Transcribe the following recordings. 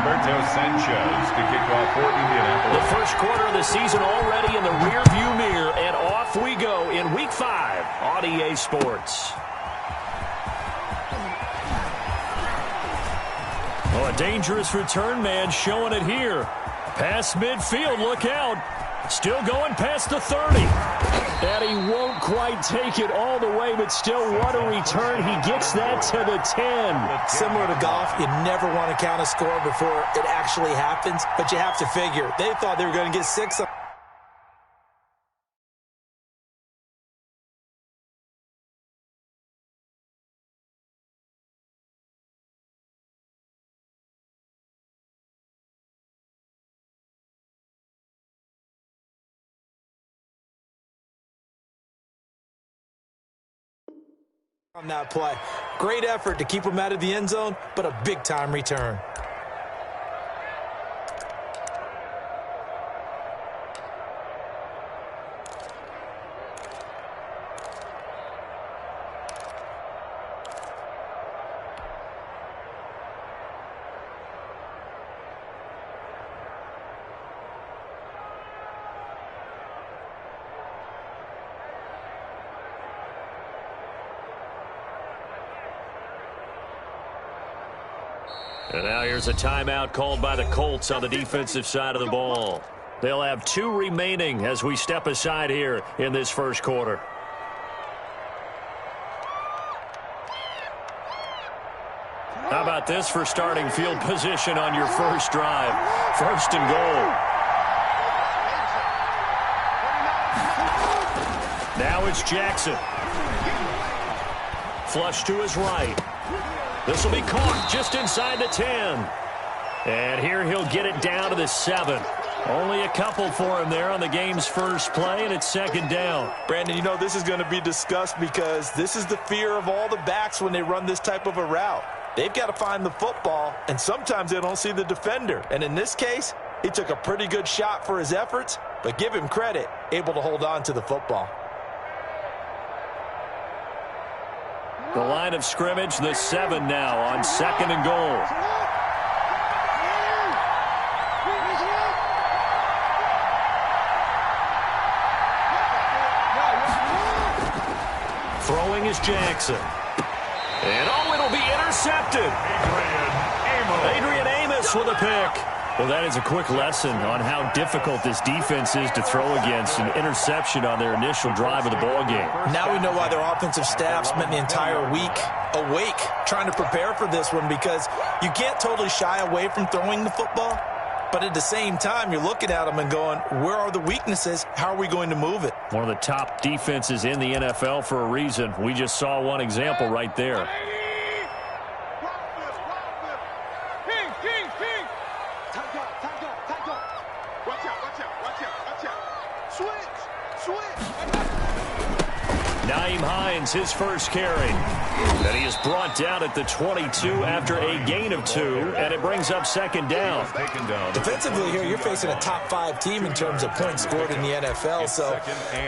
To kick off for Indianapolis. The first quarter of the season already in the rearview mirror, and off we go in Week 5 on EA Sports. Oh, a dangerous return man showing it here. Past midfield, look out. Still going past the 30. And he won't quite take it all the way, but still what a return. He gets that to the 10. Similar to golf, you never want to count a score before it actually happens, but you have to figure they thought they were going to get 6. On that play. Great effort to keep him out of the end zone, but a big-time return. And now here's a timeout called by the Colts on the defensive side of the ball. They'll have 2 remaining as we step aside here in this first quarter. How about this for starting field position on your first drive? First and goal. Now it's Jackson. Flush to his right. This will be caught just inside the 10. And here he'll get it down to the 7. Only a couple for him there on the game's first play, and it's second down. Brandon, you know this is going to be discussed because this is the fear of all the backs when they run this type of a route. They've got to find the football, and sometimes they don't see the defender. And in this case, he took a pretty good shot for his efforts, but give him credit, able to hold on to the football. The line of scrimmage, the 7 now on second and goal. Throwing is Jackson. And oh, it'll be intercepted. Adrian Amos with a pick. Well, that is a quick lesson on how difficult this defense is to throw against. An interception on their initial drive of the ballgame. Now we know why their offensive staff spent the entire week awake trying to prepare for this one, because you can't totally shy away from throwing the football, but at the same time, you're looking at them and going, where are the weaknesses? How are we going to move it? One of the top defenses in the NFL for a reason. We just saw one example right there. His first carry. And he is brought down at the 22 after a gain of 2, and it brings up second down. Defensively here, you're facing a top 5 team in terms of points scored in the NFL, so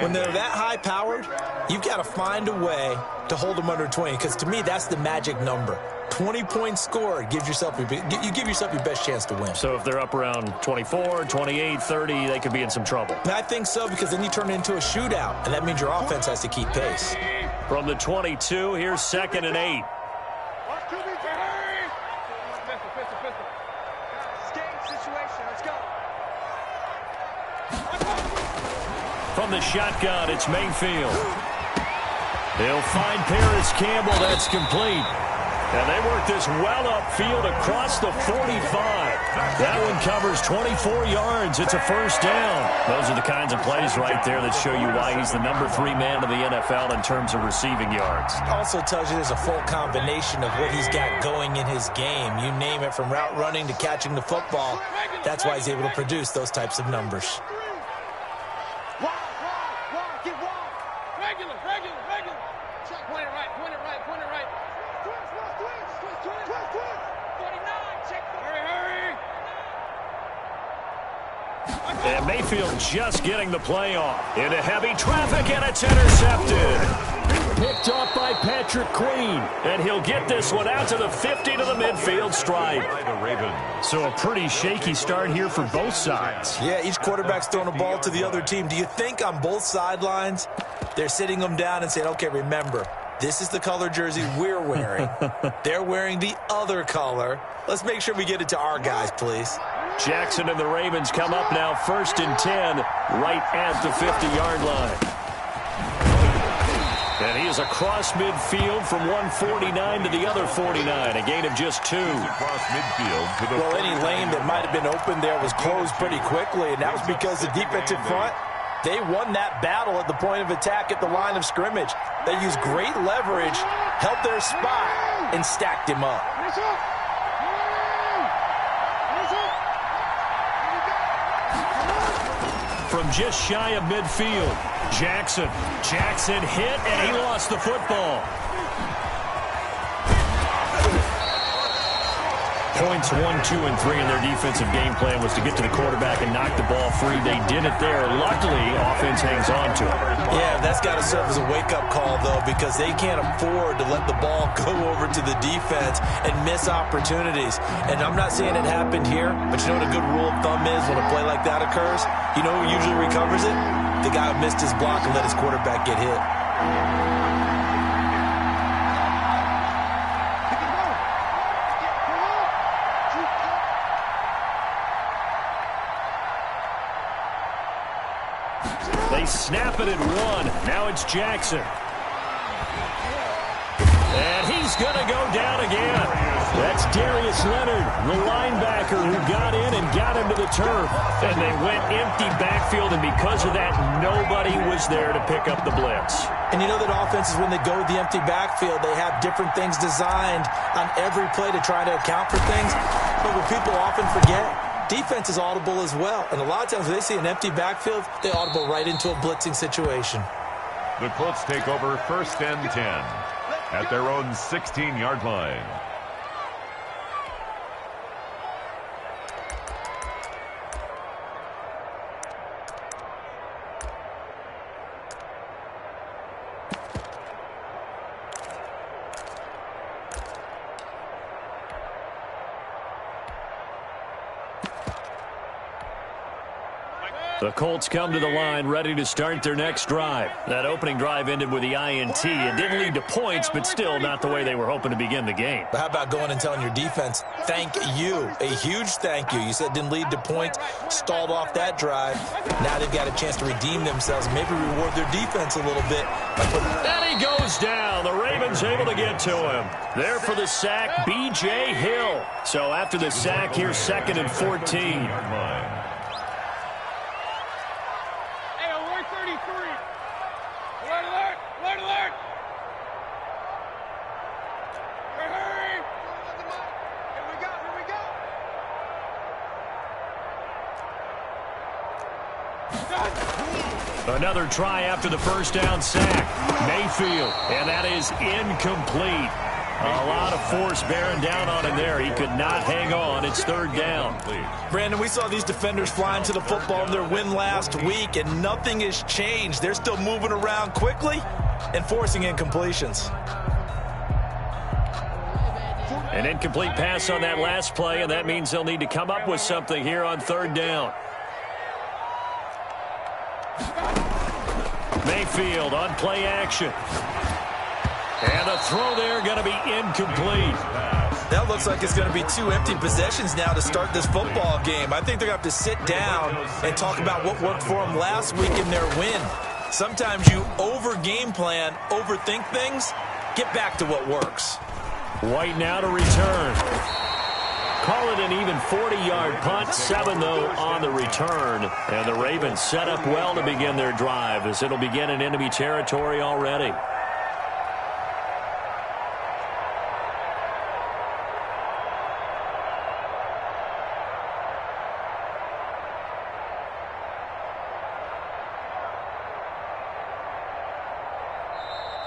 when they're that high-powered, you've got to find a way to hold them under 20, because to me, that's the magic number. 20 points scored, you give yourself your best chance to win. So if they're up around 24, 28, 30, they could be in some trouble. And I think so, because then you turn it into a shootout, and that means your offense has to keep pace. From the 22, here's second and 8. From the shotgun, it's Mayfield. He'll find Paris Campbell. That's complete. And they work this well upfield across the 45. That one covers 24 yards. It's a first down. Those are the kinds of plays right there that show you why he's the number 3 man in the NFL in terms of receiving yards. Also tells you there's a full combination of what he's got going in his game. You name it, from route running to catching the football. That's why he's able to produce those types of numbers. And Mayfield just getting the play off. Into heavy traffic, and it's intercepted. picked off by Patrick Queen. And he'll get this one out to the 50 to the midfield stripe. So a pretty shaky start here for both sides. Yeah, each quarterback's throwing a ball to the other team. Do you think on both sidelines they're sitting them down and saying, okay, remember, this is the color jersey we're wearing. They're wearing the other color. Let's make sure we get it to our guys, please. Jackson and the Ravens come up now 1st and 10, right at the 50-yard line. And he is across midfield from 149 to the other 49, a gain of just 2. Across midfield to the Well, any lane that might have been open there was closed pretty quickly, and that was because the defensive front, they won that battle at the point of attack at the line of scrimmage. They used great leverage, held their spot, and stacked him up. From just shy of midfield, Jackson hit, and he lost the football. Points 1, 2, and 3 in their defensive game plan was to get to the quarterback and knock the ball free. They did it there. Luckily, offense hangs on to it. Yeah, that's got to serve as a wake-up call, though, because they can't afford to let the ball go over to the defense and miss opportunities. And I'm not saying it happened here, but you know what a good rule of thumb is when a play like that occurs? You know who usually recovers it? The guy who missed his block and let his quarterback get hit. They snap it at 1. Now it's Jackson. And he's going to go down again. That's Darius Leonard, the linebacker who got in and got him to the turf. And they went empty backfield, and because of that, nobody was there to pick up the blitz. And you know that offenses, when they go with the empty backfield, they have different things designed on every play to try to account for things. But what people often forget, defense is audible as well. And a lot of times when they see an empty backfield, they audible right into a blitzing situation. The Colts take over 1st and 10 at their own 16-yard line. The Colts come to the line ready to start their next drive. That opening drive ended with the INT. It didn't lead to points, but still not the way they were hoping to begin the game. But how about going and telling your defense, thank you, a huge thank you. You said it didn't lead to points, stalled off that drive. Now they've got a chance to redeem themselves, maybe reward their defense a little bit. And he goes down. The Ravens able to get to him. There for the sack, B.J. Hill. So after the sack, here's 2nd and 14. Another try after the first down sack. Mayfield, and that is incomplete. A lot of force bearing down on him there. He could not hang on. It's 3rd down. Brandon, we saw these defenders flying to the football in their win last week, and nothing has changed. They're still moving around quickly and forcing incompletions. An incomplete pass on that last play, and that means they'll need to come up with something here on 3rd down. Mayfield on play action. And the throw there going to be incomplete. That looks like it's going to be 2 empty possessions now to start this football game. I think they're going to have to sit down and talk about what worked for them last week in their win. Sometimes you over-game plan, overthink things, get back to what works. White now to return. Call it an even 40-yard punt. 7, though, on the return. And the Ravens set up well to begin their drive as it'll begin in enemy territory already.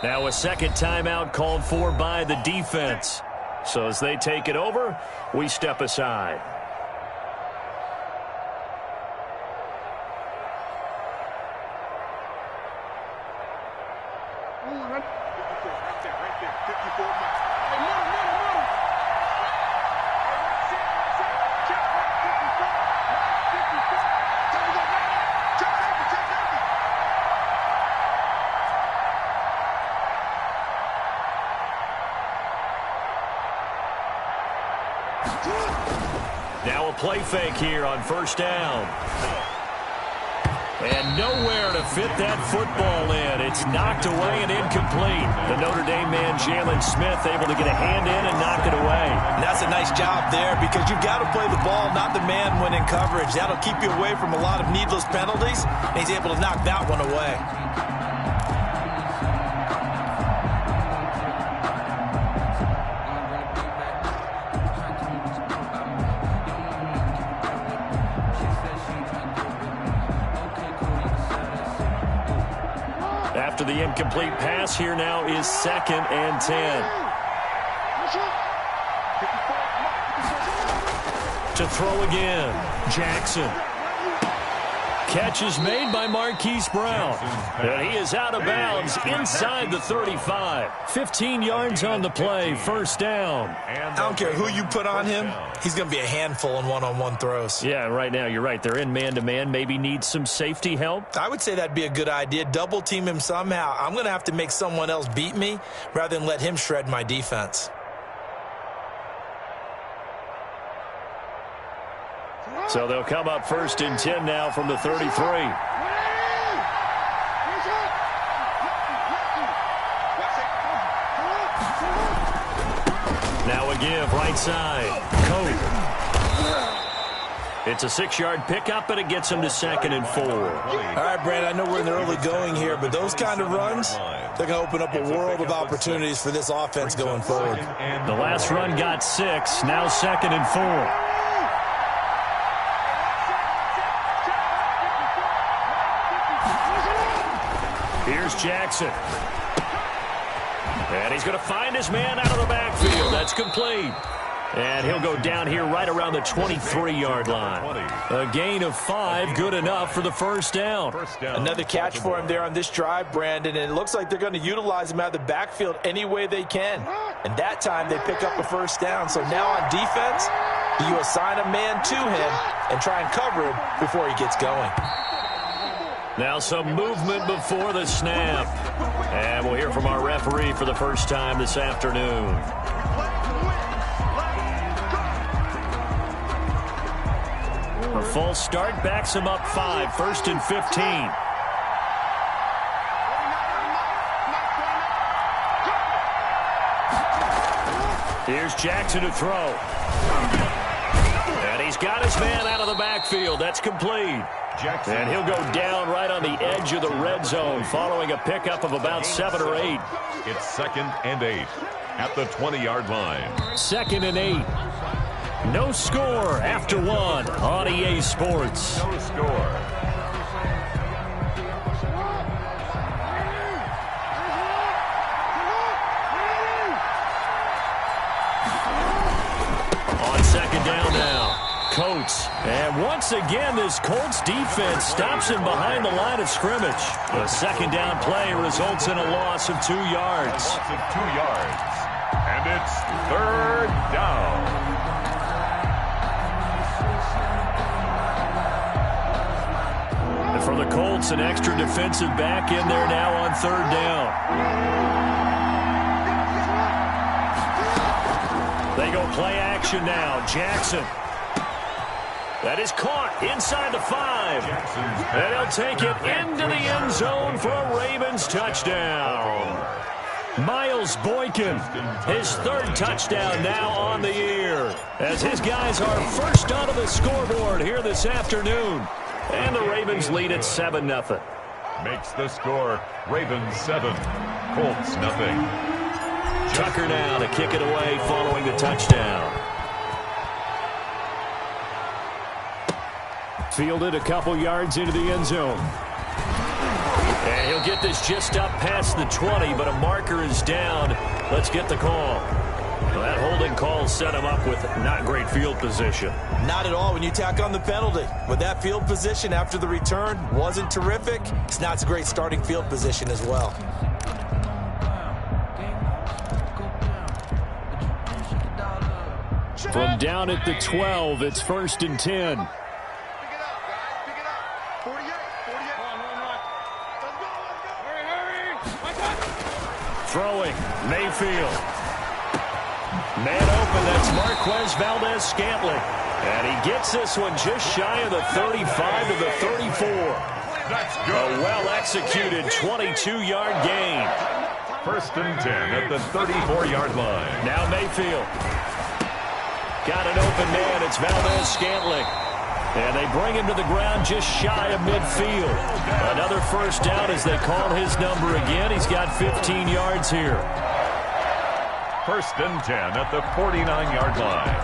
Now a second timeout called for by the defense. So as they take it over, we step aside. Now a play fake here on first down. And nowhere to fit that football in. It's knocked away and incomplete. The Notre Dame man, Jalen Smith, able to get a hand in and knock it away. And that's a nice job there because you've got to play the ball, not the man when in coverage. That'll keep you away from a lot of needless penalties, and he's able to knock that one away. After the incomplete pass, here now is 2nd and 10. To throw again, Jackson. Catch is made by Marquise Brown. And he is out of bounds inside the 35. 15 yards on the play, first down. I don't care who you put on him, he's going to be a handful in one-on-one throws. Yeah, right now you're right. They're in man-to-man. Maybe need some safety help. I would say that'd be a good idea. Double team him somehow. I'm going to have to make someone else beat me rather than let him shred my defense. So they'll come up 1st and 10 now from the 33. Now a give, right side. Cope. It's a 6-yard pickup, and it gets him to 2nd and 4. All right, Brad, I know we're in the early going here, but those kind of runs, they're going to open up a world of opportunities for this offense going forward. The last run got 6, now 2nd and 4. Here's Jackson. And he's going to find his man out of the backfield. That's complete. And he'll go down here right around the 23-yard line. A gain of 5, good enough for the first down. Another catch for him there on this drive, Brandon, and it looks like they're going to utilize him out of the backfield any way they can. And that time they pick up a first down. So now on defense, you assign a man to him and try and cover him before he gets going. Now some movement before the snap. And we'll hear from our referee for the first time this afternoon. A false start backs him up 5, 1st and 15. Here's Jackson to throw. And he's got his man out of the backfield. That's complete. Jackson. And he'll go down right on the edge of the red zone following a pickup of about 7 or 8. It's 2nd and 8 at the 20-yard line. 2nd and 8. No score after 1 on EA Sports. No score. On 2nd down now. Coates. And once again, this Colts defense stops him behind the line of scrimmage. The 2nd down play results in a loss of 2 yards. A loss of 2 yards. And it's 3rd down. And for the Colts, an extra defensive back in there now on 3rd down. They go play action now. Jackson. That is caught inside the 5. And he'll take it into the end zone for a Ravens touchdown. Miles Boykin, his 3rd touchdown now on the year, as his guys are first onto the scoreboard here this afternoon. And the Ravens lead at 7-0. Makes the score Ravens 7, Colts nothing. Tucker now to kick it away following the touchdown. Fielded a couple yards into the end zone. And he'll get this just up past the 20, but a marker is down. Let's get the call. Well, that holding call set him up with not great field position. Not at all when you tack on the penalty. With that field position after the return wasn't terrific. It's not a great starting field position as well. From down at the 12, it's 1st and 10. Throwing, Mayfield. Man open, that's Marquez Valdez-Scantling. And he gets this one just shy of the 35 to the 34. A well-executed 22-yard gain. First and 10 at the 34-yard line. Now Mayfield. Got an open man. It's Valdez-Scantling. And they bring him to the ground just shy of midfield. Another first down as they call his number again. He's got 15 yards here. First and 10 at the 49-yard line.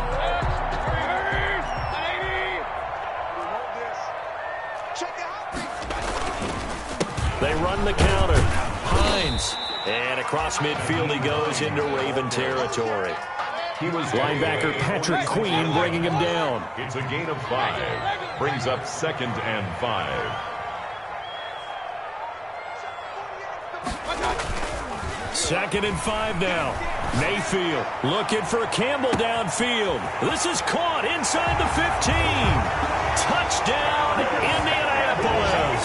They run the counter. Hines. And across midfield he goes into Raven territory. He was linebacker Patrick Queen bringing him down. It's a gain of 5. Brings up 2nd and 5. Second and 5 now. Mayfield looking for Campbell downfield. This is caught inside the 15. Touchdown, Indianapolis.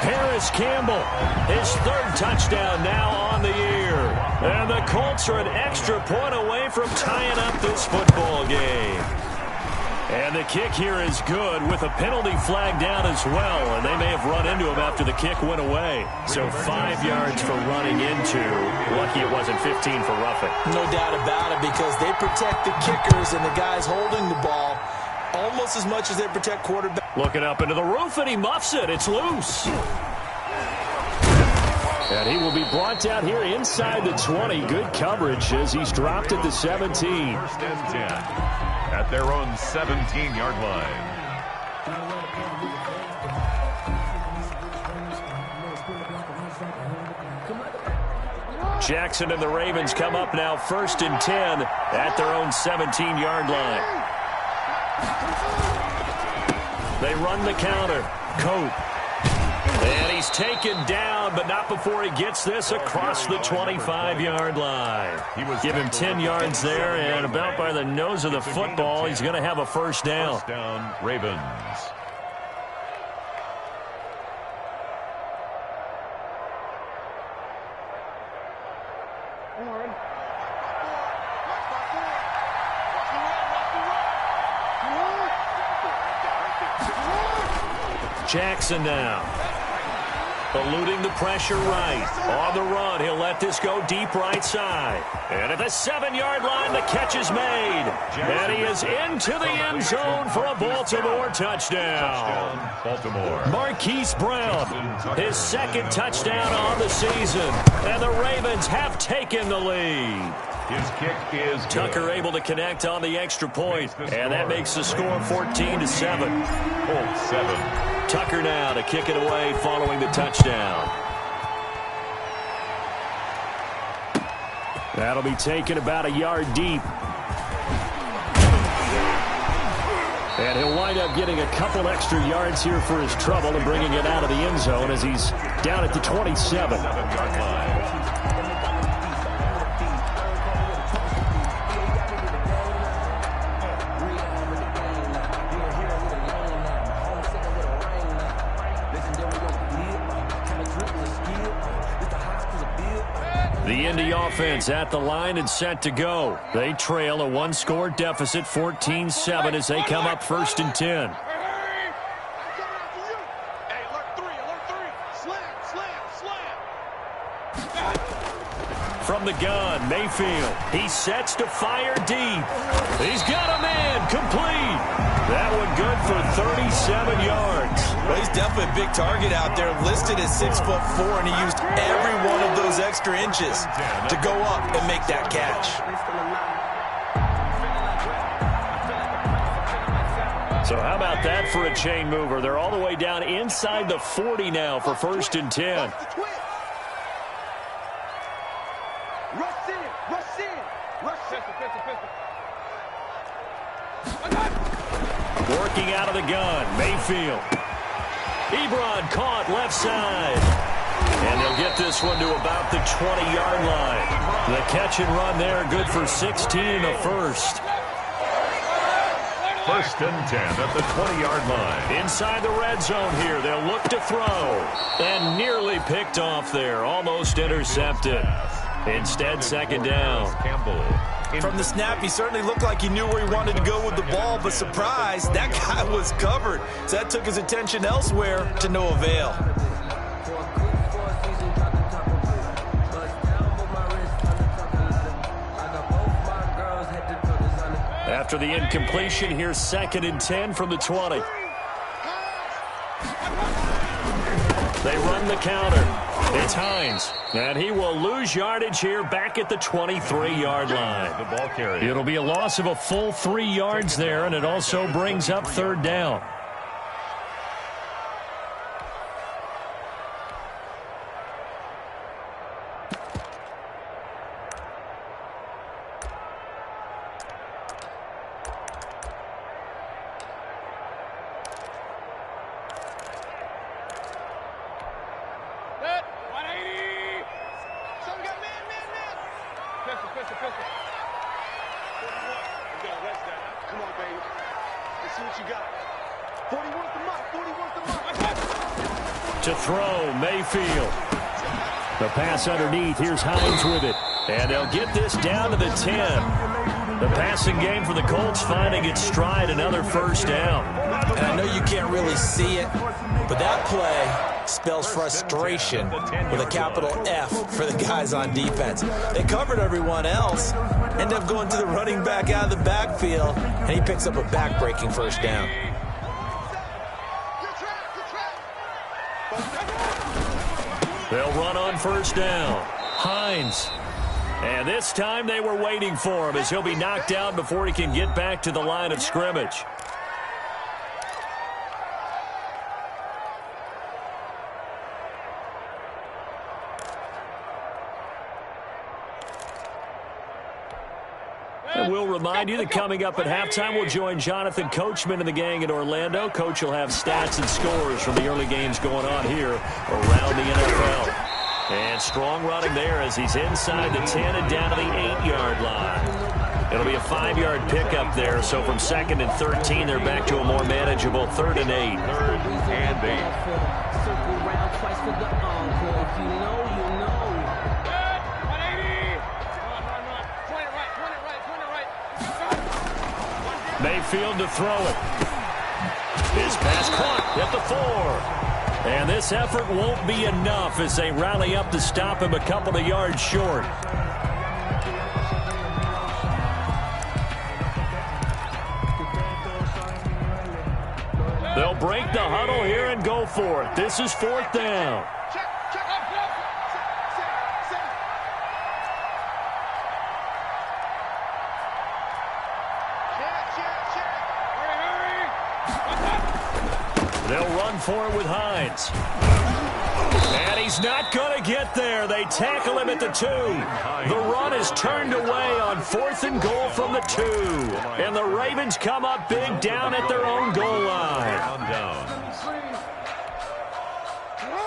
Paris Campbell, his 3rd touchdown now on the year. And the Colts are an extra point away from tying up this football game. And the kick here is good with a penalty flag down as well. And they may have run into him after the kick went away. So 5 yards for running into. Lucky it wasn't 15 for roughing. No doubt about it, because they protect the kickers and the guys holding the ball almost as much as they protect quarterback. Looking up into the roof, and he muffs it. It's loose. And he will be brought down here inside the 20. Good coverage as he's dropped at the 17. First and 10 at their own 17-yard line. Jackson and the Ravens come up now first and 10 at their own 17-yard line. They run the counter. Cope. And he's taken down, but not before he gets this across the 25-yard line. Give him 10 yards there, and about by the nose of the football, he's going to have a first down. First down, Ravens. Jackson now. Eluding the pressure right. On the run, he'll let this go deep right side. And at the 7-yard line, the catch is made. And he is into the end zone for a Baltimore touchdown. Baltimore. Marquise Brown, his 2nd touchdown on the season. And the Ravens have taken the lead. His kick is good. Tucker able to connect on the extra point. And that makes the score 14-7. Colts 7. Tucker now to kick it away following the touchdown. That'll be taken about a yard deep. And he'll wind up getting a couple extra yards here for his trouble and bringing it out of the end zone as he's down at the 27. 7-yard line. The Indy offense at the line and set to go. They trail a 1-score deficit, 14-7, as they come up first and 10. From the gun, Mayfield. He sets to fire deep. He's got a man complete. That one good for 37 yards. Well, he's definitely a big target out there, listed at 6'4", and he used every one of those extra inches to go up and make that catch. So how about that for a chain mover? They're all the way down inside the 40 now for first and 10. Working out of the gun, Mayfield. Ebron caught left side. And they'll get this one to about the 20-yard line. The catch and run there, good for 16 in the first. First and 10 at the 20-yard line. Inside the red zone here, they'll look to throw. And nearly picked off there, almost intercepted. Instead, second down. From the snap, he certainly looked like he knew where he wanted to go with the ball, but surprise, that guy was covered. So that took his attention elsewhere to no avail. After the incompletion, here's 2nd and 10 from the 20. They run the counter. It's Hines, and he will lose yardage here back at the 23-yard line. The ball carrier. It'll be a loss of a full 3 yards there, and it also brings up 3rd down. To throw, Mayfield. The pass underneath. Here's Hines with it. And they'll get this down to the 10. The passing game for the Colts finding its stride, another 1st down. And I know you can't really see it, but that play spells frustration with a capital F for the guys on defense. They covered everyone else, end up going to the running back out of the backfield, and he picks up a back-breaking 1st down. They'll run on 1st down. Hines. And this time they were waiting for him as he'll be knocked down before he can get back to the line of scrimmage. And we'll remind you that coming up at halftime, we'll join Jonathan Coachman and the gang in Orlando. Coach will have stats and scores from the early games going on here around the NFL. And strong running there as he's inside the 10 and down to the 8-yard line. It'll be a 5-yard pickup there, so from 2nd and 13, they're back to a more manageable 3rd and 8. 3rd and 8. Circle round twice for the encore. If you know, you know. 180. Run. Point it right. Mayfield to throw it. His pass caught at the 4. And this effort won't be enough as they rally up to stop him a couple of yards short. They'll break the huddle here and go for it. This is 4th down. They'll run for it with Hines. And he's not going to get there. They tackle him at the 2. The run is turned away on 4th and goal from the 2. And the Ravens come up big down at their own goal line.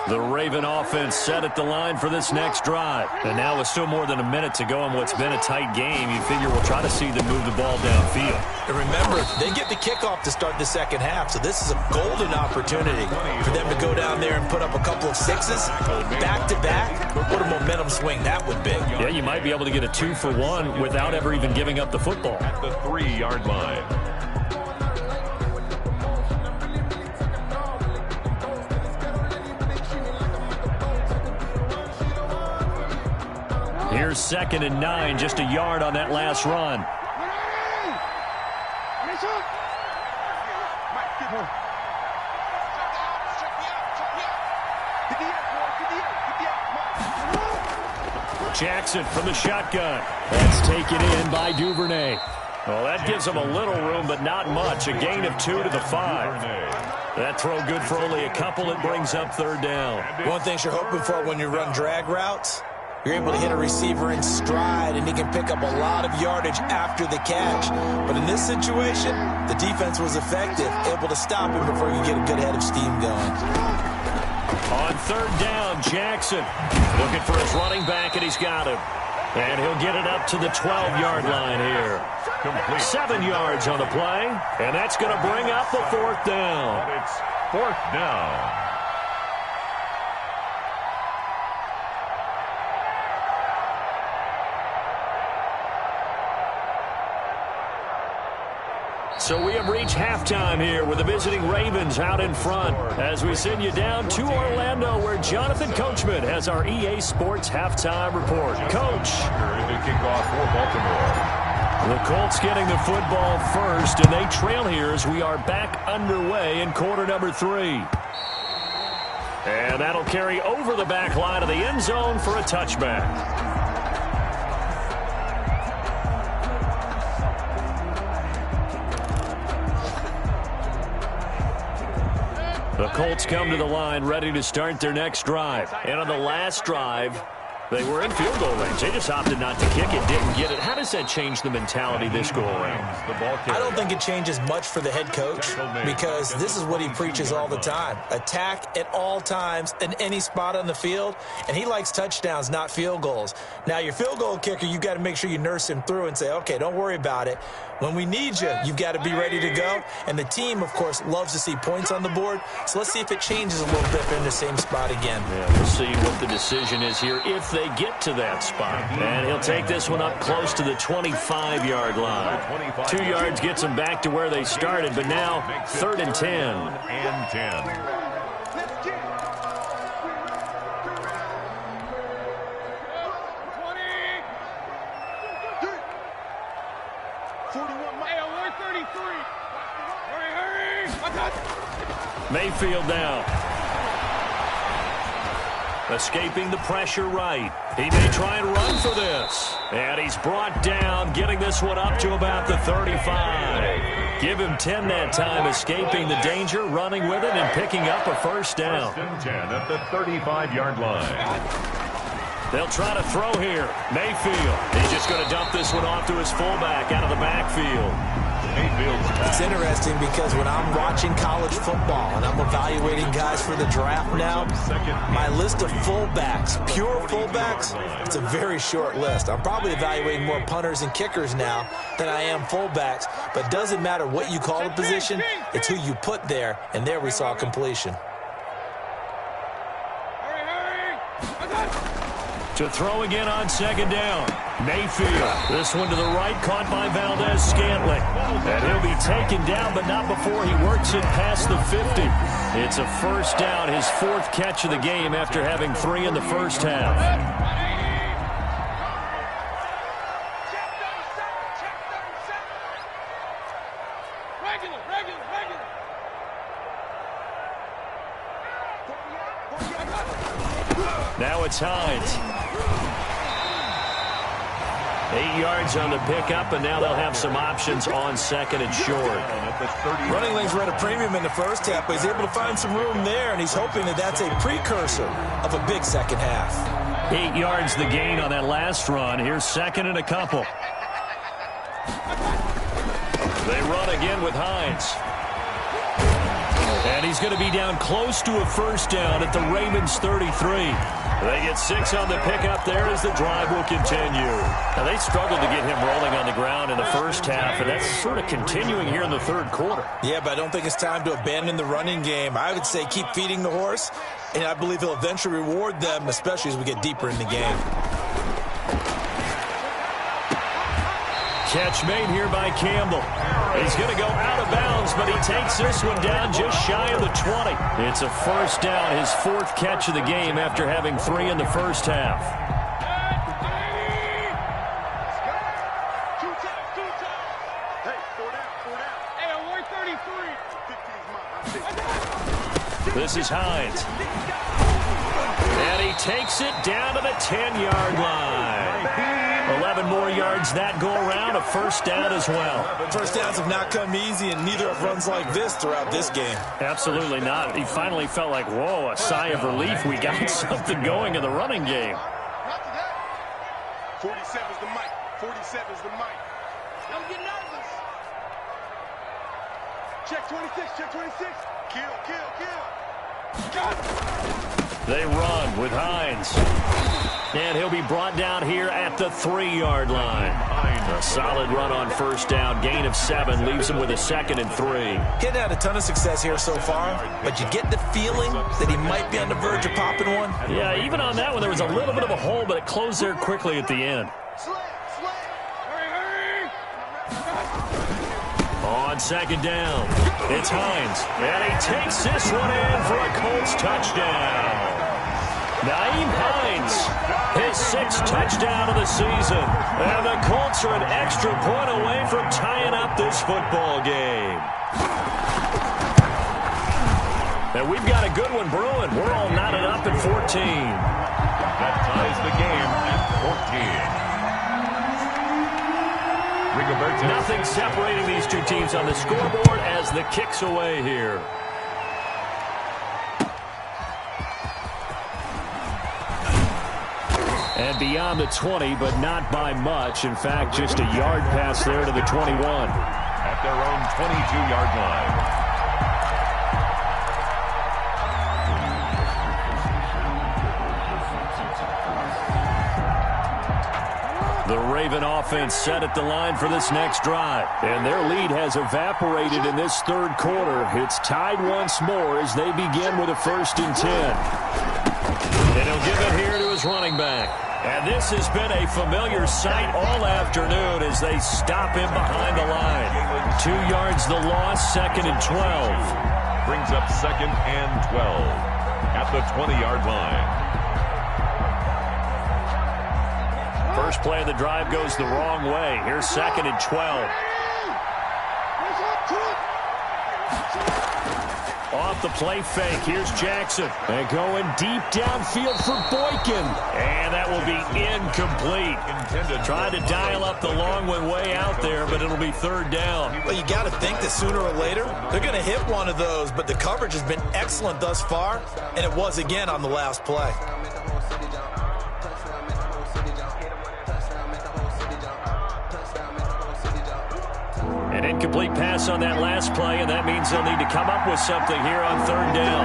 The Raven offense set at the line for this next drive. And now with still more than a minute to go in what's been a tight game, you figure we'll try to see them move the ball downfield. And remember, they get the kickoff to start the 2nd half, so this is a golden opportunity for them to go down there and put up a couple of 6s back-to-back. What a momentum swing that would be. Yeah, you might be able to get a 2-for-1 without ever even giving up the football. At the 3-yard line. Here's 2nd and 9, just a yard on that last run. Jackson from the shotgun. That's taken in by Duvernay. Well, that gives them a little room, but not much. A gain of 2 to the 5. That throw good for only a couple. It brings up 3rd down. One thing you're hoping for when you run drag routes, you're able to hit a receiver in stride, and he can pick up a lot of yardage after the catch. But in this situation, the defense was effective, able to stop him before you get a good head of steam going. On 3rd down, Jackson looking for his running back, and he's got him. And he'll get it up to the 12-yard line here. Complete. 7 yards on the play, and that's going to bring up the 4th down. It's 4th down. So we have reached halftime here with the visiting Ravens out in front as we send you down to Orlando where Jonathan Coachman has our EA Sports halftime report. Coach. The kickoff for Baltimore. The Colts getting the football first, and they trail here as we are back underway in quarter number 3. And that'll carry over the back line of the end zone for a touchback. The Colts come to the line ready to start their next drive. And on the last drive, they were in field goal range. They just opted not to kick it, didn't get it. How does that change the mentality this go around? I don't think it changes much for the head coach because this is what he preaches all the time. Attack at all times in any spot on the field, and he likes touchdowns, not field goals. Now, your field goal kicker, you've got to make sure you nurse him through and say, okay, don't worry about it. When we need you, you've got to be ready to go. And the team, of course, loves to see points on the board. So let's see if it changes a little bit in the same spot again. Yeah, we'll see what the decision is here if they get to that spot. And he'll take this one up close to the 25-yard line. 2 yards gets them back to where they started, but now 3rd and 10. And 10. Mayfield down. Escaping the pressure right. He may try and run for this. And he's brought down, getting this one up to about the 35. Give him 10 that time, escaping the danger, running with it, and picking up a first down. 1st and 10 at the 35-yard line. They'll try to throw here. Mayfield. He's just going to dump this one off to his fullback out of the backfield. It's interesting because when I'm watching college football and I'm evaluating guys for the draft now, my list of fullbacks, pure fullbacks, it's a very short list. I'm probably evaluating more punters and kickers now than I am fullbacks, but it doesn't matter what you call the position, it's who you put there, and there we saw completion. To throw again on 2nd down. Mayfield. This one to the right, caught by Valdez-Scantling. And he'll be taken down, but not before he works it past the 50. It's a first down, his 4th catch of the game after having 3 in the first half. Now it's Hines. 8 yards on the pickup, and now they'll have some options on 2nd and short. Running lanes were at a premium in the first half, but he's able to find some room there, and he's hoping that that's a precursor of a big second half. 8 yards the gain on that last run. Here's 2nd and a couple. They run again with Hines. And he's going to be down close to a first down at the Ravens 33. They get 6 on the pickup there as the drive will continue. Now, they struggled to get him rolling on the ground in the first half, and that's sort of continuing here in the 3rd quarter. Yeah, but I don't think it's time to abandon the running game. I would say keep feeding the horse, and I believe he'll eventually reward them, especially as we get deeper in the game. Catch made here by Campbell. He's going to go out of bounds, but he takes this one down just shy of the 20. It's a first down, his 4th catch of the game after having 3 in the first half. This is Hines. And he takes it down to the 10-yard line. 11 more yards that go around, a first down as well. First downs have not come easy, and neither have runs like this throughout this game. Absolutely not. He finally felt like, whoa, a sigh of relief. We got something going in the running game. 47 is the mic. 47 is the mic. Don't get nervous. Check 26. Check 26. Kill, kill, kill. They run with Hines. And he'll be brought down here at the 3-yard line. A solid run on first down. Gain of 7 leaves him with a 2nd and 3. He hadn't had a ton of success here so far, but you get the feeling that he might be on the verge of popping one. Yeah, even on that one, there was a little bit of a hole, but it closed there quickly at the end. On second down, it's Hines, and he takes this one in for a Colts touchdown. Nyheim Hines, his 6th touchdown of the season, and the Colts are an extra point away from tying up this football game. And we've got a good one brewing. We're all knotted up at 14. That ties the game at 14. Nothing separating these two teams on the scoreboard as the kick's away here. And beyond the 20, but not by much. In fact, just a yard pass there to the 21. At their own 22-yard line. The Raven offense set at the line for this next drive. And their lead has evaporated in this third quarter. It's tied once more as they begin with a 1st and 10. And he'll give it here to his running back. And this has been a familiar sight all afternoon as they stop him behind the line. 2 yards the loss, 2nd and 12. Brings up 2nd and 12 at the 20-yard line. First play of the drive goes the wrong way. Here's 2nd and 12. Off the play fake. Here's Jackson. And going deep downfield for Boykin. And that will be incomplete. Trying to dial up the long one way out there, but it'll be 3rd down. Well, you got to think that sooner or later, they're going to hit one of those, but the coverage has been excellent thus far, and it was again on the last play. An incomplete pass on that last play, and that means they'll need to come up with something here on 3rd down.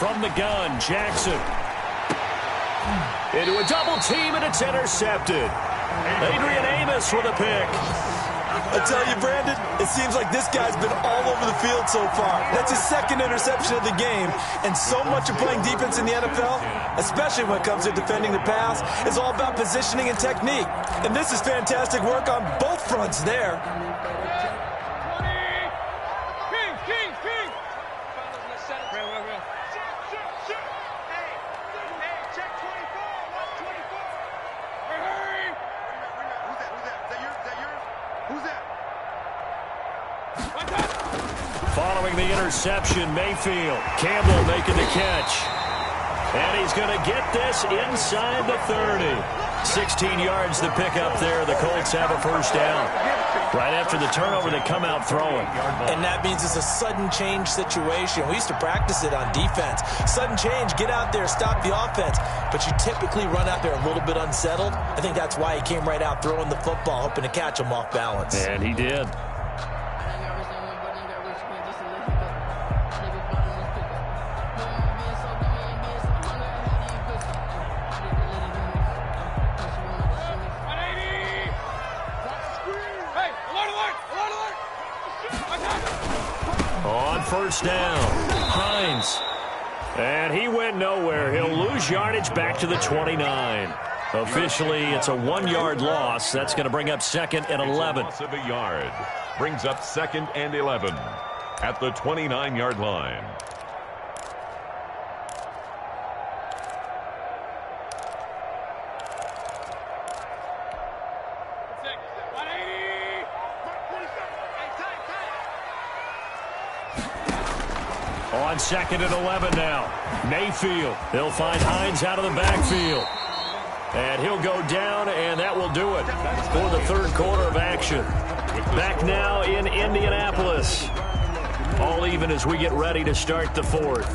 From the gun, Jackson. Into a double team, and it's intercepted. Adrian Amos with a pick. I tell you, Brandon, it seems like this guy's been all over the field so far. That's his 2nd interception of the game. And so much of playing defense in the NFL, especially when it comes to defending the pass, is all about positioning and technique. And this is fantastic work on both fronts there. Following the interception, Mayfield. Campbell making the catch. And he's going to get this inside the 30. 16 yards to pick up there. The Colts have a 1st down. Right after the turnover, they come out throwing. And that means it's a sudden change situation. We used to practice it on defense. Sudden change, get out there, stop the offense. But you typically run out there a little bit unsettled. I think that's why he came right out throwing the football, hoping to catch him off balance. And he did. On 1st down, Hines. And he went nowhere. He'll lose yardage back to the 29. Officially, it's a 1-yard loss. That's going to bring up 2nd and 11. Loss of a yard. Brings up 2nd and 11 at the 29-yard line. On 2nd and 11 now. Mayfield. They'll find Hines out of the backfield. And he'll go down, and that will do it for the 3rd quarter of action. Back now in Indianapolis. All even as we get ready to start the 4th.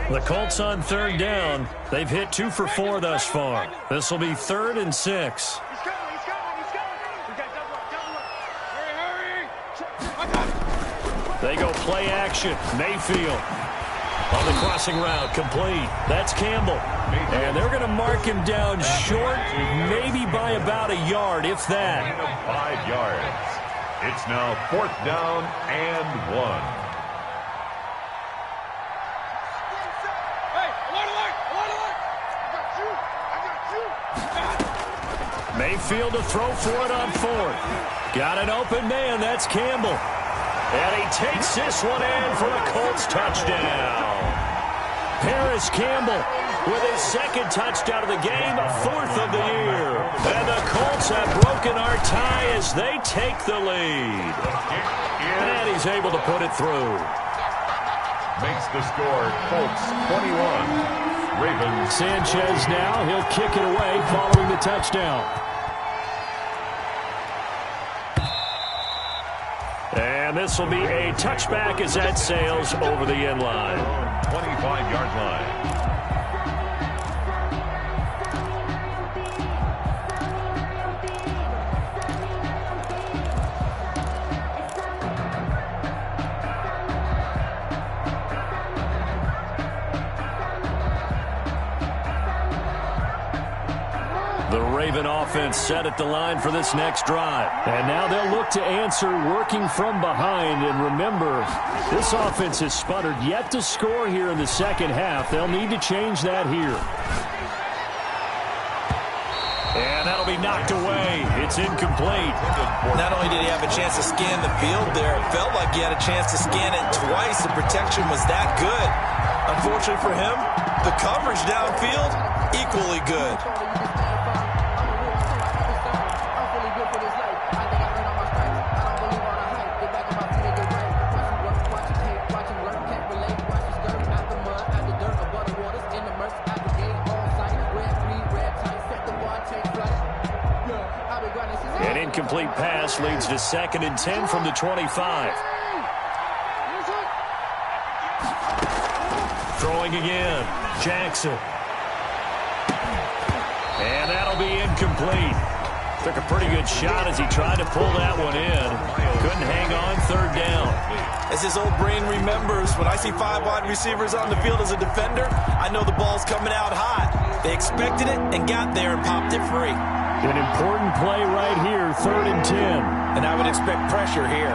The Colts on 3rd down. They've hit 2 for 4 thus far. This will be 3rd and 6. They go play action. Mayfield on the crossing route, complete. That's Campbell. And they're going to mark him down short, maybe lead by about a yard, if that. 5 yards. It's now 4th down and 1. Hey, alert, alert, alert, alert. I got you. Mayfield to throw for it on 4th. Got an open man. That's Campbell. And he takes this one in for a Colts touchdown. Paris Campbell with his 2nd touchdown of the game, 4th of the year. And the Colts have broken our tie as they take the lead. And he's able to put it through. Makes the score Colts 21. Ravens. Sanchez now. He'll kick it away following the touchdown. And this will be a touchback as that sails over the end line. 25-yard line. The Raven offense set at the line for this next drive. And now they'll look to answer working from behind. And remember, this offense has sputtered yet to score here in the second half. They'll need to change that here. And that'll be knocked away. It's incomplete. Not only did he have a chance to scan the field there, it felt like he had a chance to scan it twice. The protection was that good. Unfortunately for him, the coverage downfield, equally good. An incomplete pass leads to 2nd and 10 from the 25. Throwing again. Jackson. And that'll be incomplete. Took a pretty good shot as he tried to pull that one in. Couldn't hang on, 3rd down. As his old brain remembers, when I see 5 wide receivers on the field as a defender, I know the ball's coming out hot. They expected it and got there and popped it free. An important play right here, 3rd and 10. And I would expect pressure here.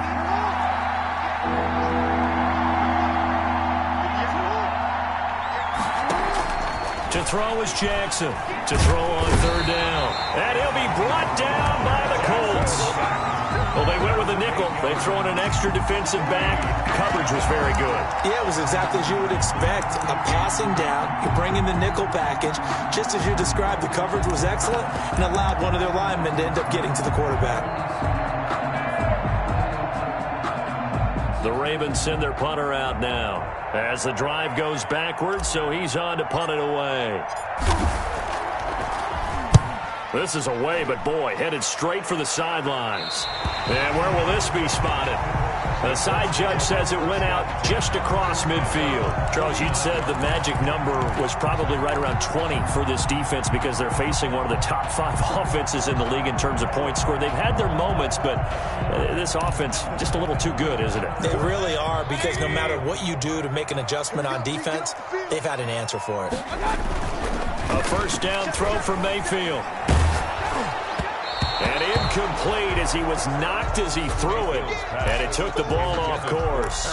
To throw is Jackson. To throw on 3rd down. And he'll be brought down by the Colts. Well, they went with a nickel. They throw in an extra defensive back. Coverage was very good. Yeah, it was exactly as you would expect. A passing down. You bring in the nickel package. Just as you described, the coverage was excellent and allowed one of their linemen to end up getting to the quarterback. The Ravens send their punter out now as the drive goes backwards, so he's on to punt it away. This is away, but boy, headed straight for the sidelines. And where will this be spotted? The side judge says it went out just across midfield. Charles, you'd said the magic number was probably right around 20 for this defense because they're facing one of the top 5 offenses in the league in terms of points scored. They've had their moments, but this offense just a little too good, isn't it? They really are, because no matter what you do to make an adjustment on defense, they've had an answer for it. A 1st down throw from Mayfield. And incomplete as he was knocked as he threw it. And it took the ball off course.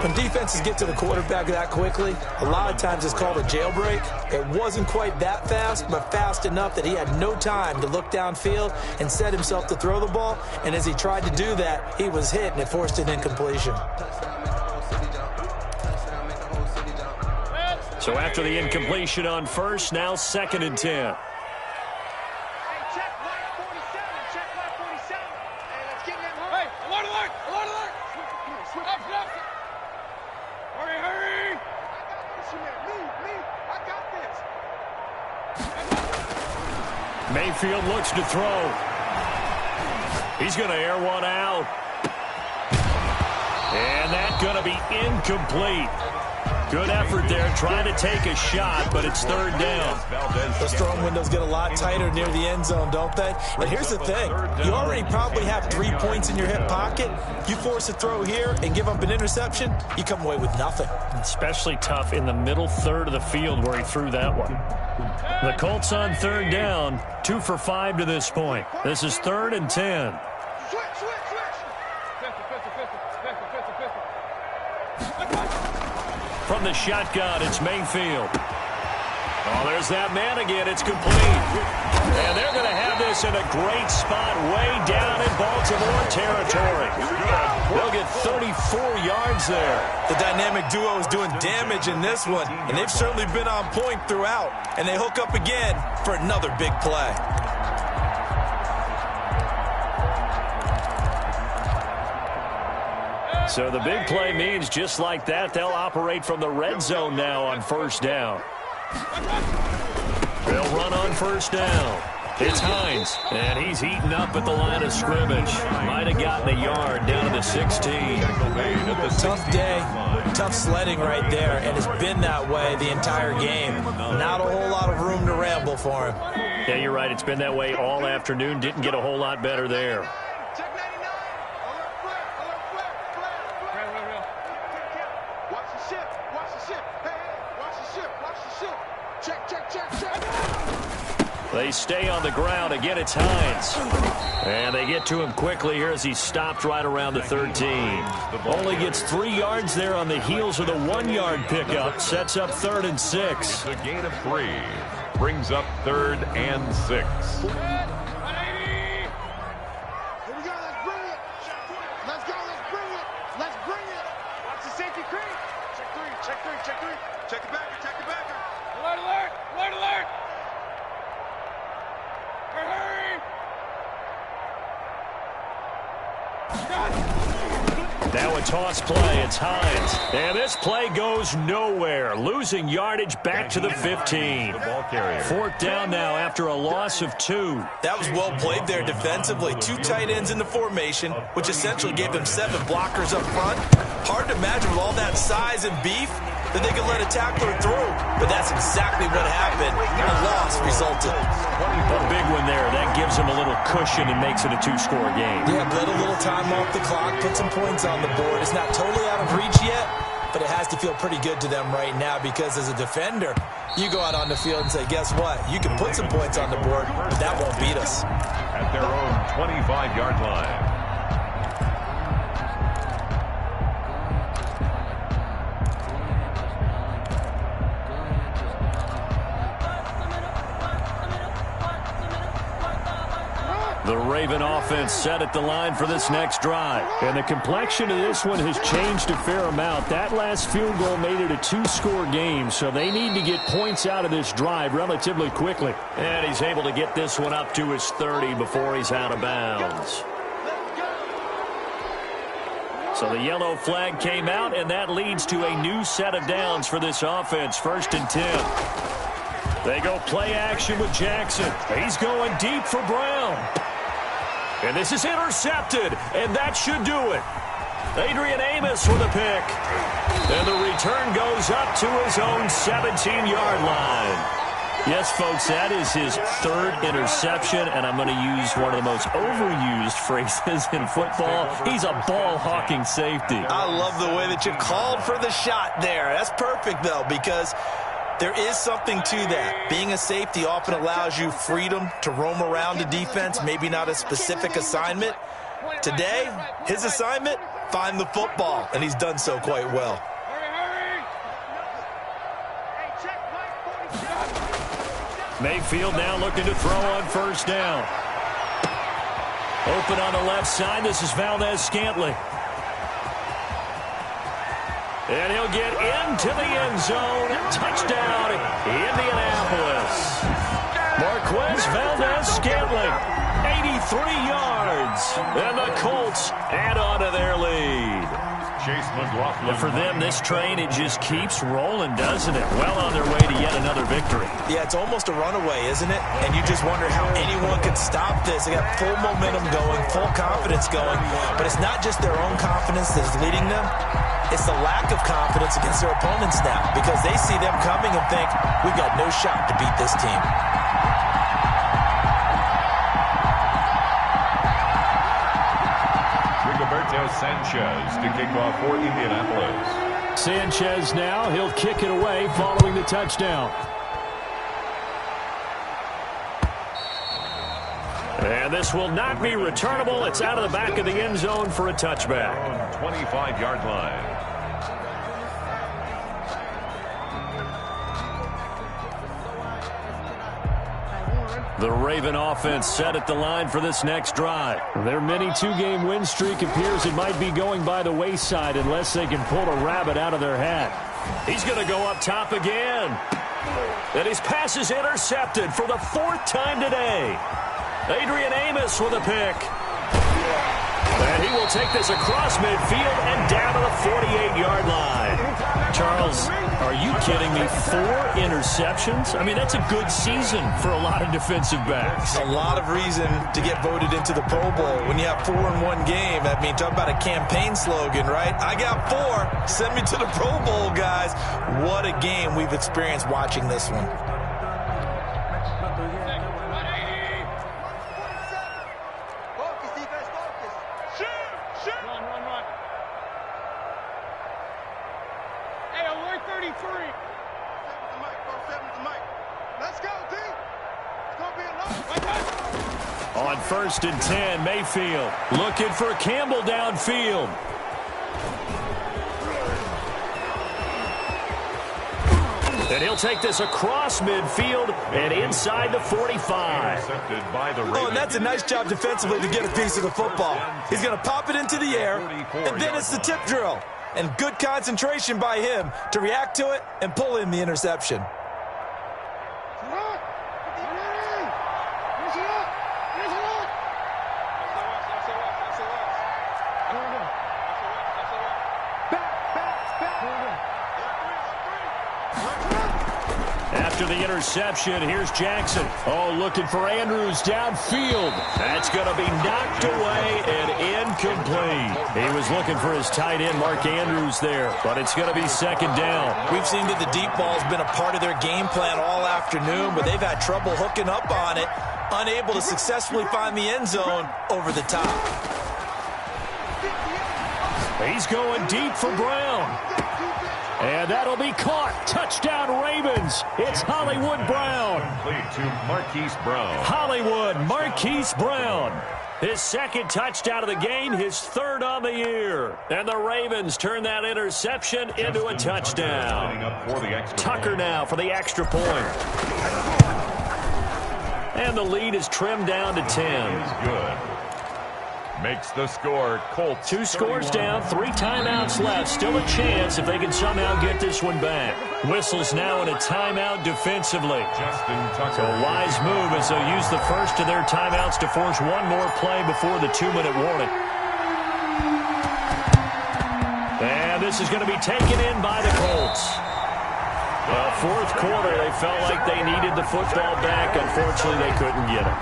When defenses get to the quarterback that quickly, a lot of times it's called a jailbreak. It wasn't quite that fast, but fast enough that he had no time to look downfield and set himself to throw the ball. And as he tried to do that, he was hit and it forced an incompletion. So after the incompletion on 1st, now 2nd and 10. Mayfield looks to throw. He's going to air one out. And that's going to be incomplete. Good effort there, trying to take a shot, but it's 3rd down. Those throwing windows get a lot tighter near the end zone, don't they? And here's the thing. You already probably have 3 points in your hip pocket. You force a throw here and give up an interception, you come away with nothing. Especially tough in the middle 3rd of the field where he threw that one. The Colts on third down, 2 for 5 to this point. This is 3rd and 10. From the shotgun, it's Mayfield. Oh, there's that man again. It's complete. And they're going to have this in a great spot way down in Baltimore territory. They'll get 34 yards there. The dynamic duo is doing damage in this one, and they've certainly been on point throughout. And they hook up again for another big play. So the big play means just like that, they'll operate from the red zone now on first down. They'll run on first down. It's Hines, and he's eaten up at the line of scrimmage. Might have gotten a yard down to the 16. Tough day, tough sledding right there, and it's been that way the entire game. Not a whole lot of room to ramble for him. Yeah, you're right. It's been that way all afternoon. Didn't get a whole lot better there. They stay on the ground. Again, it's Hines. And they get to him quickly here as he's stopped right around the 13. Only gets 3 yards there on the heels of the 1-yard pickup. Sets up 3rd and 6. A gain of 3. Brings up 3rd and 6. Here we go. Let's bring it. Let's go. Let's bring it. Let's bring it. Watch the safety creep. Check 3. Check 3. Check 3. Check it back. Check it back. Alert, alert. Alert, alert. Now a toss play. It's Hines. And this play goes nowhere. Losing yardage back to the 15. 4th down now after a loss of 2. That was well played there defensively. 2 tight ends in the formation, which essentially gave them 7 blockers up front. Hard to imagine with all that size and beef that they could let a tackler through. But that's exactly what happened. A loss resulted. A big one there. That gives them a little cushion and makes it a 2-score game. Yeah, let a little time off the clock, put some points on the board. It's not totally out of reach yet, but it has to feel pretty good to them right now because as a defender, you go out on the field and say, guess what? You can put some points on the board, but that won't beat us. At their own 25-yard line. The Raven offense set at the line for this next drive. And the complexion of this one has changed a fair amount. That last field goal made it a 2-score game, so they need to get points out of this drive relatively quickly. And he's able to get this one up to his 30 before he's out of bounds. So the yellow flag came out, and that leads to a new set of downs for this offense. 1st and 10. They go play action with Jackson. He's going deep for Brown. And this is intercepted, and that should do it. Adrian Amos with a pick. And the return goes up to his own 17-yard line. Yes, folks, that is his 3rd interception, and I'm going to use one of the most overused phrases in football. He's a ball-hawking safety. I love the way that you called for the shot there. That's perfect, though, because there is something to that. Being a safety often allows you freedom to roam around the defense, maybe not a specific assignment. Today, his assignment, find the football, and he's done so quite well. Mayfield now looking to throw on first down. Open on the left side. This is Valdez-Scantling. And he'll get into the end zone. Touchdown, Indianapolis. Marquez Valdez-Scantling, 83 yards. And the Colts add on to their lead. Chase McLaughlin. And for them, this train, it just keeps rolling, doesn't it? Well on their way to yet another victory. Yeah, it's almost a runaway, isn't it? And you just wonder how anyone can stop this. They got full momentum going, full confidence going. But it's not just their own confidence that's leading them. It's the lack of confidence against their opponents now because they see them coming and think, we've got no shot to beat this team. Rigoberto Sanchez to kick off for Indianapolis. Sanchez now, he'll kick it away following the touchdown. And this will not be returnable. It's out of the back of the end zone for a touchback. 25-yard line. The Raven offense set at the line for this next drive. Their mini two-game win streak appears it might be going by the wayside unless they can pull a rabbit out of their hat. He's going to go up top again. And his pass is intercepted for the 4th time today. Adrian Amos with a pick. And he will take this across midfield and down to the 48-yard line. Charles, are you kidding me? 4 interceptions? I mean, that's a good season for a lot of defensive backs. A lot of reason to get voted into the Pro Bowl. When you have 4 in one game, I mean, talk about a campaign slogan, right? I got 4. Send me to the Pro Bowl, guys. What a game we've experienced watching this one. On 1st and 10, Mayfield looking for Campbell downfield. And he'll take this across midfield and inside the 45. Oh, and that's a nice job defensively to get a piece of the football. He's going to pop it into the air, and then it's the tip drill. And good concentration by him to react to it and pull in the interception. After the interception, here's Jackson. Oh, looking for Andrews downfield. That's going to be knocked away and incomplete. He was looking for his tight end, Mark Andrews, there, but it's going to be 2nd down. We've seen that the deep ball's been a part of their game plan all afternoon, but they've had trouble hooking up on it, unable to successfully find the end zone over the top. He's going deep for Brown. And that'll be caught. Touchdown, Ravens. It's Hollywood Brown. Complete to Marquise Brown. Hollywood Marquise Brown. His 2nd touchdown of the game, his 3rd on the year. And the Ravens turn that interception into a touchdown. Tucker now for the extra point. And the lead is trimmed down to 10. Good. Makes the score. Colts 2 scores down, 3 timeouts left. Still a chance if they can somehow get this one back. Whistles now in a timeout defensively. Justin Tucker. So a wise move as they'll use the first of their timeouts to force one more play before the 2-minute warning. And this is going to be taken in by the Colts. Well, 4th quarter, they felt like they needed the football back. Unfortunately, they couldn't get it.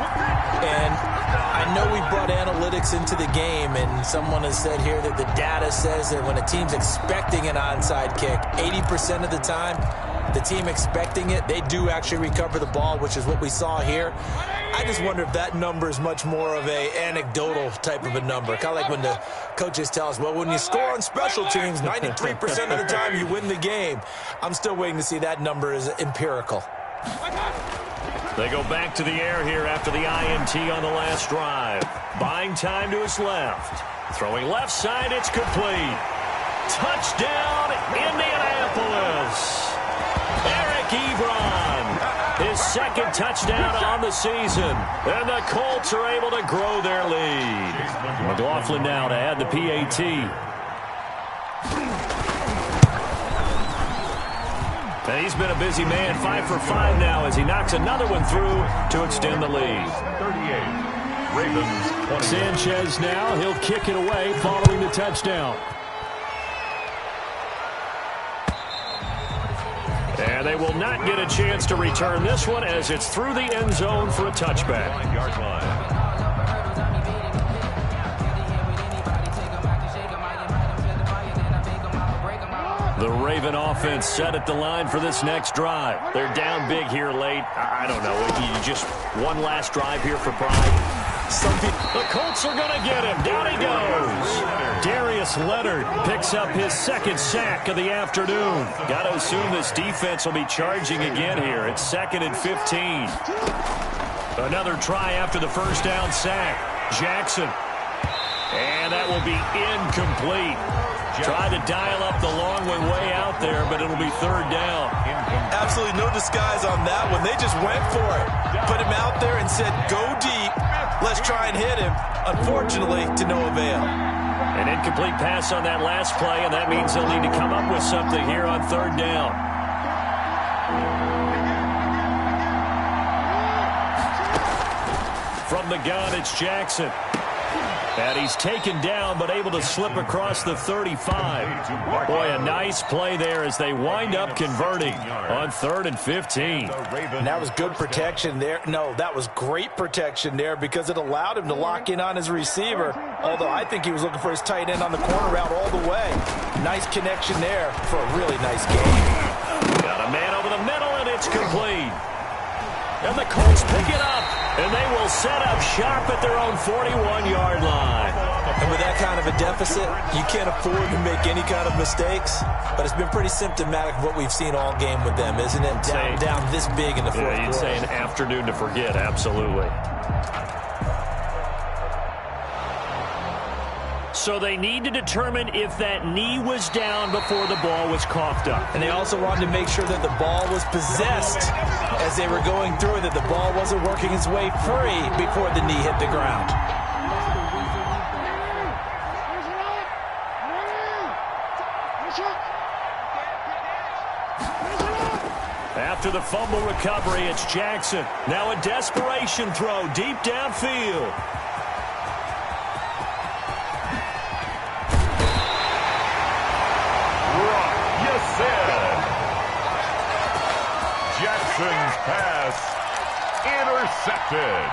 And I know we brought analytics into the game, and someone has said here that the data says that when a team's expecting an onside kick, 80% of the time, the team expecting it, they do actually recover the ball, which is what we saw here. I just wonder if that number is much more of a anecdotal type of a number. Kind of like when the coaches tell us, well, when you score on special teams, 93% of the time you win the game. I'm still waiting to see that number is empirical. They go back to the air here after the INT on the last drive. Buying time to his left. Throwing left side, it's complete. Touchdown, Indianapolis. Eric Ebron, his 2nd touchdown on the season. And the Colts are able to grow their lead. McLaughlin now to add the PAT. And he's been a busy man, 5 for 5 now as he knocks another one through to extend the lead. 38. Ravens 20. Sanchez now, he'll kick it away following the touchdown. And they will not get a chance to return this one as it's through the end zone for a touchback. 9-yard line. The Raven offense set at the line for this next drive. They're down big here late. I don't know. You just one last drive here for pride. The Colts are going to get him. Down he goes. Darius Leonard picks up his 2nd sack of the afternoon. Got to assume this defense will be charging again here. It's 2nd and 15. Another try after the first down sack. Jackson. And that will be incomplete. Tried to dial up the long way out there, but it'll be third down. Absolutely no disguise on that one. They just went for it. Put him out there and said, go deep. Let's try and hit him. Unfortunately, to no avail. An incomplete pass on that last play, and that means they'll need to come up with something here on third down. From the gun, it's Jackson. And he's taken down, but able to slip across the 35. Boy, a nice play there as they wind up converting on 3rd and 15. And that was good protection there. No, that was great protection there because it allowed him to lock in on his receiver. Although I think he was looking for his tight end on the corner route all the way. Nice connection there for a really nice game. Got a man over the middle, and it's complete. And the Colts pick it up, and they will set up shop at their own 41-yard line. And with that kind of a deficit, you can't afford to make any kind of mistakes. But it's been pretty symptomatic of what we've seen all game with them, isn't it? Down this big in the fourth quarter. You'd say an afternoon to forget, absolutely. So they need to determine if that knee was down before the ball was coughed up. And they also wanted to make sure that the ball was possessed as they were going through it, that the ball wasn't working its way free before the knee hit the ground. After the fumble recovery, it's Jackson. Now a desperation throw deep downfield. Jackson's pass intercepted.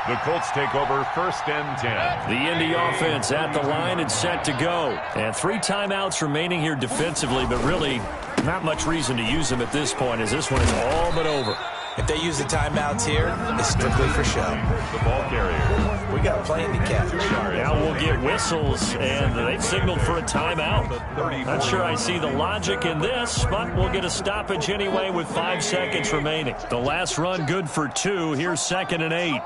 The Colts take over 1st and 10. The Indy offense at the line and set to go. And 3 timeouts remaining here defensively, but really not much reason to use them at this point as this one is all but over. If they use the timeouts here, it's strictly for show. The ball carrier. We got plenty to catch. Now we'll get whistles, and they've signaled for a timeout. Not sure I see the logic in this, but we'll get a stoppage anyway with 5 seconds remaining. The last run good for 2. Here's 2nd and 8.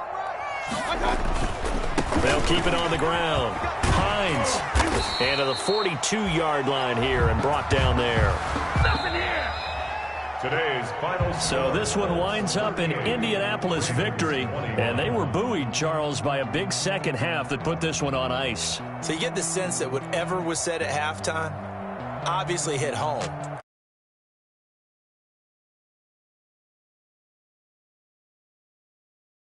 They'll keep it on the ground. Hines. And to the 42-yard line here and brought down there. Today's final. So this one winds up in Indianapolis victory, and they were buoyed, Charles, by a big second half that put this one on ice. So you get the sense that whatever was said at halftime obviously hit home.